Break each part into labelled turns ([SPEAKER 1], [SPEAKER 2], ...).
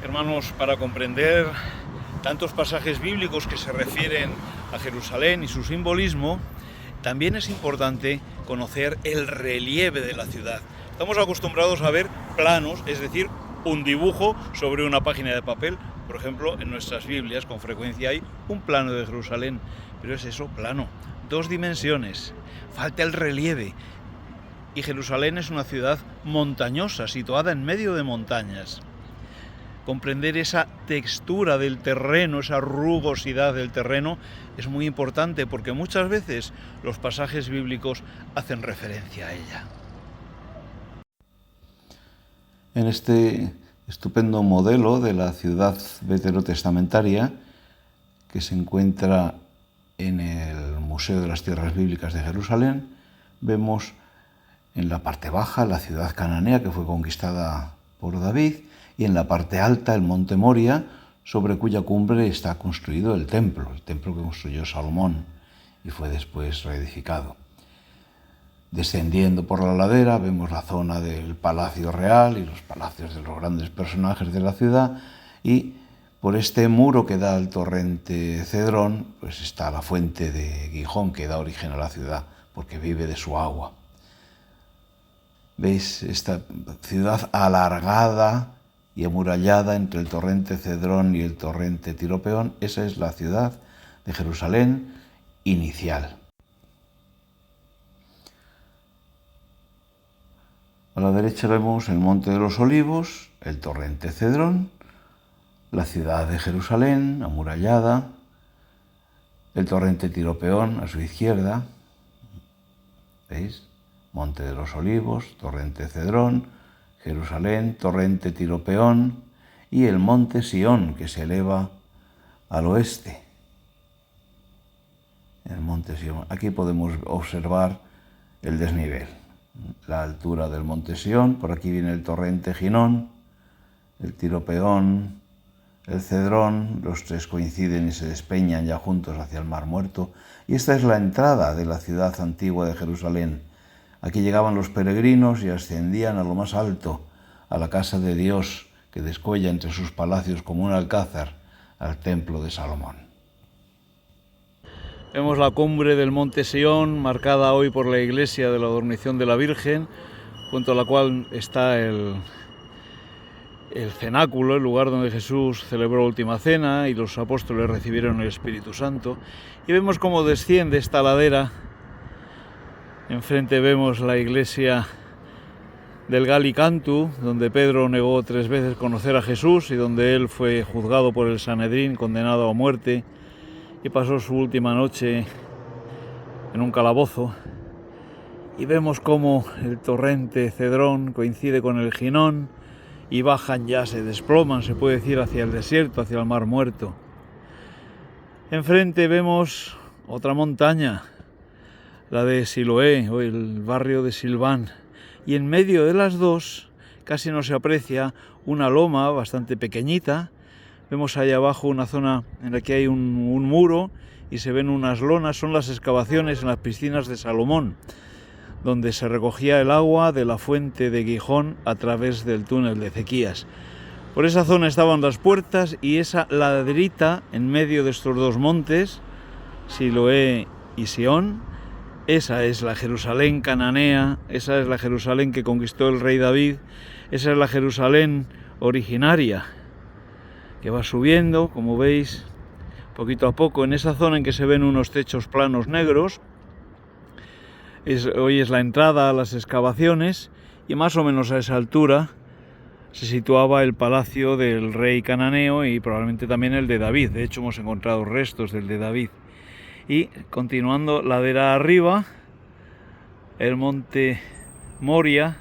[SPEAKER 1] Hermanos, para comprender tantos pasajes bíblicos que se refieren a Jerusalén y su simbolismo, también es importante conocer el relieve de la ciudad. Estamos acostumbrados a ver planos, es decir, un dibujo sobre una página de papel. Por ejemplo, en nuestras Biblias con frecuencia hay un plano de Jerusalén, pero es eso, plano, 2 dimensiones. Falta el relieve. Y Jerusalén es una ciudad montañosa, situada en medio de montañas. Comprender esa textura del terreno, esa rugosidad del terreno, es muy importante porque muchas veces los pasajes bíblicos hacen referencia a ella.
[SPEAKER 2] En este estupendo modelo de la ciudad veterotestamentaria que se encuentra en el Museo de las Tierras Bíblicas de Jerusalén, vemos en la parte baja la ciudad cananea que fue conquistada por David, y en la parte alta el monte Moria, sobre cuya cumbre está construido el templo que construyó Salomón y fue después reedificado. Descendiendo por la ladera vemos la zona del Palacio Real y los palacios de los grandes personajes de la ciudad, y por este muro que da al torrente Cedrón pues está la fuente de Gijón, que da origen a la ciudad porque vive de su agua. ¿Veis esta ciudad alargada y amurallada entre el torrente Cedrón y el torrente Tiropeón? Esa es la ciudad de Jerusalén inicial. A la derecha vemos el Monte de los Olivos, el torrente Cedrón, la ciudad de Jerusalén amurallada, el torrente Tiropeón a su izquierda. ¿Veis? Monte de los Olivos, torrente Cedrón, Jerusalén, torrente Tiropeón y el monte Sión, que se eleva al oeste. El monte Sión. Aquí podemos observar el desnivel, la altura del monte Sión. Por aquí viene el torrente Ginón, el Tiropeón, el Cedrón. Los tres coinciden y se despeñan ya juntos hacia el Mar Muerto. Y esta es la entrada de la ciudad antigua de Jerusalén. Aquí llegaban los peregrinos y ascendían a lo más alto, a la casa de Dios, que descuella entre sus palacios como un alcázar, al templo de Salomón.
[SPEAKER 1] Vemos la cumbre del monte Sión, marcada hoy por la iglesia de la Dormición de la Virgen, junto a la cual está el cenáculo, el lugar donde Jesús celebró la última cena y los apóstoles recibieron el Espíritu Santo. Y vemos cómo desciende esta ladera. Enfrente vemos la iglesia del Gallicantu, donde Pedro negó 3 veces conocer a Jesús y donde él fue juzgado por el Sanedrín, condenado a muerte, y pasó su última noche en un calabozo. Y vemos cómo el torrente Cedrón coincide con el Ginón y bajan ya, se desploman, se puede decir, hacia el desierto, hacia el Mar Muerto. Enfrente vemos otra montaña, la de Siloé, o el barrio de Silván, y en medio de las dos casi no se aprecia una loma bastante pequeñita. Vemos allá abajo una zona en la que hay un muro y se ven unas lonas. Son las excavaciones en las piscinas de Salomón, donde se recogía el agua de la fuente de Gijón a través del túnel de Ezequías. Por esa zona estaban las puertas, y esa laderita en medio de estos 2 montes, Siloé y Sión, esa es la Jerusalén cananea, esa es la Jerusalén que conquistó el rey David, esa es la Jerusalén originaria, que va subiendo, como veis, poquito a poco, en esa zona en que se ven unos techos planos negros. Hoy es la entrada a las excavaciones, y más o menos a esa altura se situaba el palacio del rey cananeo y probablemente también el de David. De hecho, hemos encontrado restos del de David. Y continuando ladera arriba, el monte Moria,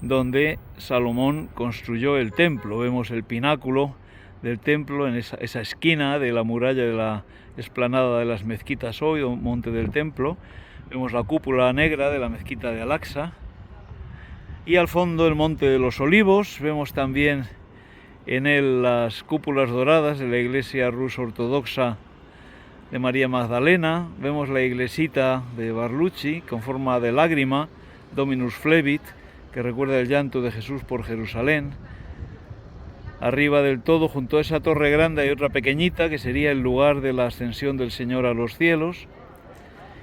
[SPEAKER 1] donde Salomón construyó el templo. Vemos el pináculo del templo en esa esquina de la muralla de la explanada de las mezquitas hoy, o monte del templo. Vemos la cúpula negra de la mezquita de Al-Aqsa. Y al fondo el monte de los Olivos. Vemos también en él las cúpulas doradas de la iglesia ruso-ortodoxa de María Magdalena. Vemos la iglesita de Barlucci con forma de lágrima, Dominus Flevit, que recuerda el llanto de Jesús por Jerusalén. Arriba del todo, junto a esa torre grande, hay otra pequeñita que sería el lugar de la ascensión del Señor a los cielos,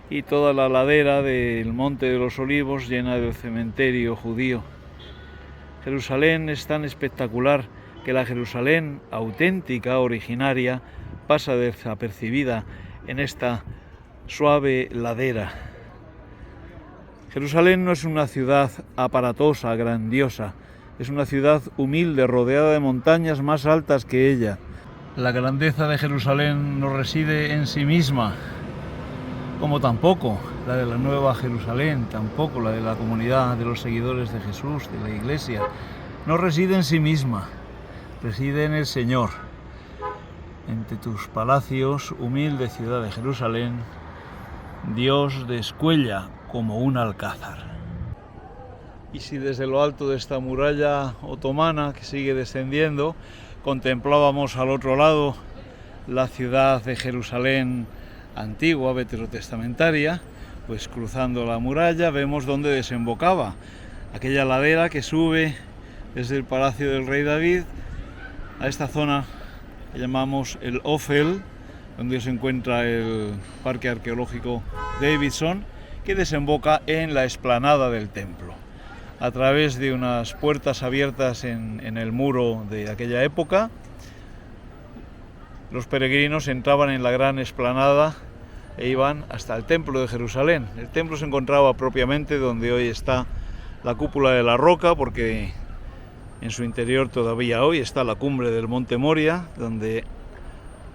[SPEAKER 1] y toda la ladera del Monte de los Olivos llena del cementerio judío. Jerusalén es tan espectacular que la Jerusalén auténtica, originaria, pasa desapercibida en esta suave ladera. Jerusalén no es una ciudad aparatosa, grandiosa, es una ciudad humilde, rodeada de montañas más altas que ella. La grandeza de Jerusalén no reside en sí misma, como tampoco la de la Nueva Jerusalén, tampoco la de la comunidad de los seguidores de Jesús, de la Iglesia. No reside en sí misma, reside en el Señor. Entre tus palacios, humilde ciudad de Jerusalén, Dios descuella como un alcázar. Y si desde lo alto de esta muralla otomana que sigue descendiendo, contemplábamos al otro lado la ciudad de Jerusalén antigua, veterotestamentaria, pues cruzando la muralla vemos dónde desembocaba aquella ladera que sube desde el palacio del rey David a esta zona que llamamos el Ofel, donde se encuentra el parque arqueológico Davidson, que desemboca en la explanada del templo. A través de unas puertas abiertas en el muro de aquella época, los peregrinos entraban en la gran explanada e iban hasta el templo de Jerusalén. El templo se encontraba propiamente donde hoy está la cúpula de la roca, porque en su interior todavía hoy está la cumbre del monte Moria, donde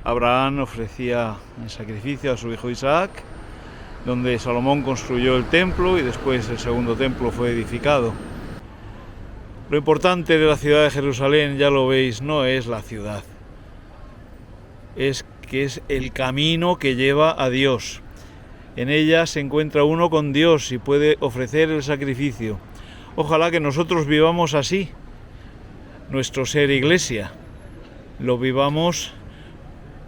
[SPEAKER 1] Abraham ofrecía en sacrificio a su hijo Isaac, donde Salomón construyó el templo y después el segundo templo fue edificado. Lo importante de la ciudad de Jerusalén, ya lo veis, no es la ciudad, es que es el camino que lleva a Dios. En ella se encuentra uno con Dios y puede ofrecer el sacrificio. Ojalá que nosotros vivamos así, nuestro ser iglesia. Lo vivamos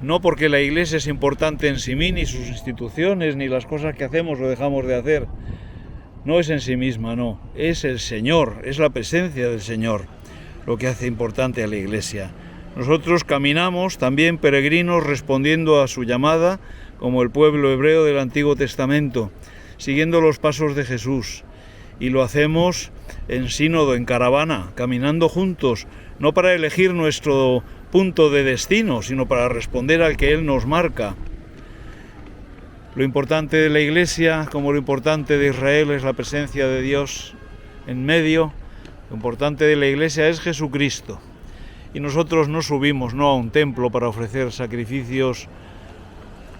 [SPEAKER 1] no porque la iglesia es importante en sí misma, ni sus instituciones, ni las cosas que hacemos o dejamos de hacer. No es en sí misma, no. Es el Señor, es la presencia del Señor lo que hace importante a la iglesia. Nosotros caminamos también peregrinos respondiendo a su llamada, como el pueblo hebreo del Antiguo Testamento, siguiendo los pasos de Jesús. Y lo hacemos en sínodo, en caravana, caminando juntos, no para elegir nuestro punto de destino, sino para responder al que Él nos marca. Lo importante de la Iglesia, como lo importante de Israel, es la presencia de Dios en medio. Lo importante de la Iglesia es Jesucristo. Y nosotros no subimos no a un templo para ofrecer sacrificios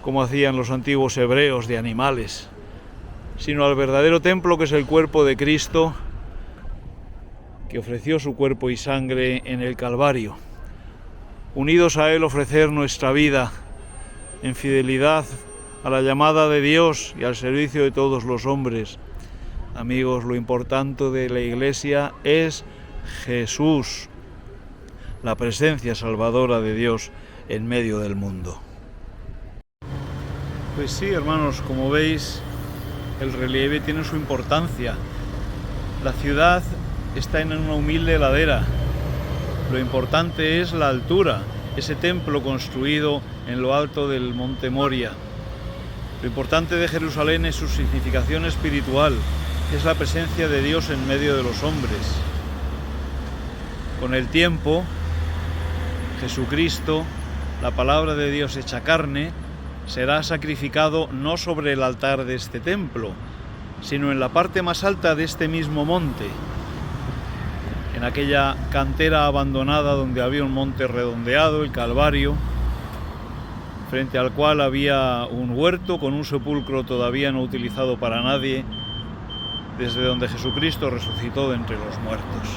[SPEAKER 1] como hacían los antiguos hebreos de animales, sino al verdadero templo, que es el cuerpo de Cristo, que ofreció su cuerpo y sangre en el Calvario. Unidos a Él, ofrecer nuestra vida en fidelidad a la llamada de Dios y al servicio de todos los hombres. Amigos, lo importante de la Iglesia es Jesús, la presencia salvadora de Dios en medio del mundo. Pues sí, hermanos, como veis, el relieve tiene su importancia. La ciudad está en una humilde ladera. Lo importante es la altura, ese templo construido en lo alto del monte Moria. Lo importante de Jerusalén es su significación espiritual, es la presencia de Dios en medio de los hombres. Con el tiempo, Jesucristo, la palabra de Dios hecha carne, será sacrificado no sobre el altar de este templo, sino en la parte más alta de este mismo monte, en aquella cantera abandonada donde había un monte redondeado, el Calvario, frente al cual había un huerto con un sepulcro todavía no utilizado para nadie, desde donde Jesucristo resucitó de entre los muertos.